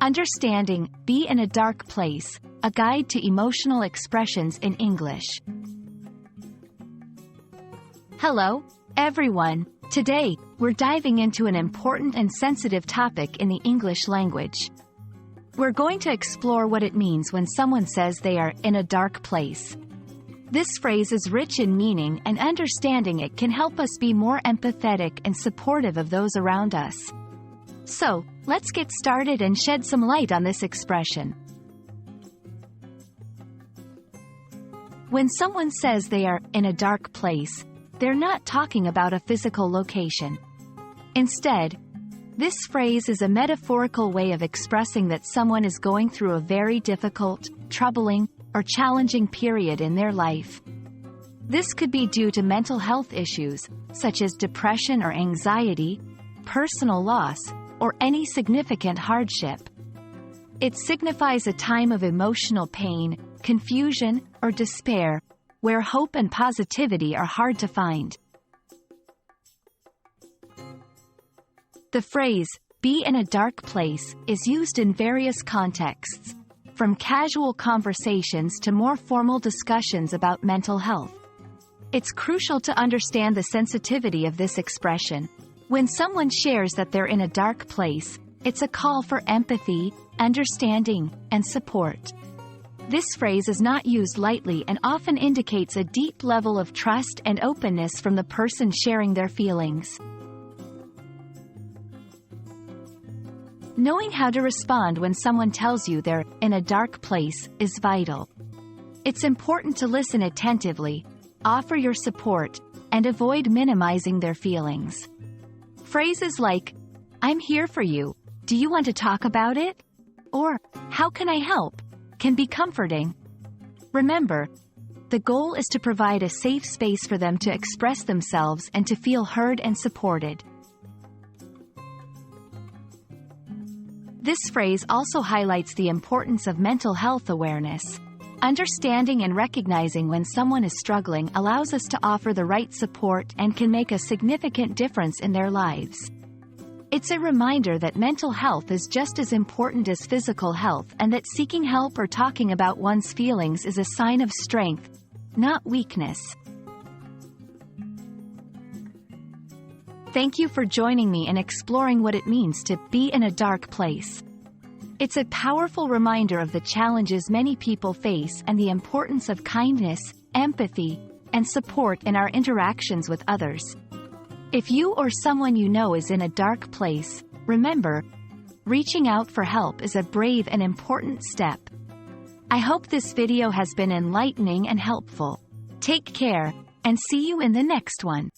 Understanding, Be in a Dark Place, a guide to emotional expressions in English. Hello, everyone. Today, we're diving into an important and sensitive topic in the English language. We're going to explore what it means when someone says they are in a dark place. This phrase is rich in meaning, and understanding it can help us be more empathetic and supportive of those around us. So, let's get started and shed some light on this expression. When someone says they are in a dark place, they're not talking about a physical location. Instead, this phrase is a metaphorical way of expressing that someone is going through a very difficult, troubling, or challenging period in their life. This could be due to mental health issues, such as depression or anxiety, personal loss, or any significant hardship. It signifies a time of emotional pain, confusion, or despair, where hope and positivity are hard to find. The phrase, "be in a dark place," is used in various contexts, from casual conversations to more formal discussions about mental health. It's crucial to understand the sensitivity of this expression. When someone shares that they're in a dark place, it's a call for empathy, understanding, and support. This phrase is not used lightly and often indicates a deep level of trust and openness from the person sharing their feelings. Knowing how to respond when someone tells you they're in a dark place is vital. It's important to listen attentively, offer your support, and avoid minimizing their feelings. Phrases like, "I'm here for you, do you want to talk about it?" or "How can I help?" can be comforting. Remember, the goal is to provide a safe space for them to express themselves and to feel heard and supported. This phrase also highlights the importance of mental health awareness. Understanding and recognizing when someone is struggling allows us to offer the right support and can make a significant difference in their lives. It's a reminder that mental health is just as important as physical health, and that seeking help or talking about one's feelings is a sign of strength, not weakness. Thank you for joining me in exploring what it means to be in a dark place. It's a powerful reminder of the challenges many people face and the importance of kindness, empathy, and support in our interactions with others. If you or someone you know is in a dark place, remember, reaching out for help is a brave and important step. I hope this video has been enlightening and helpful. Take care, and see you in the next one.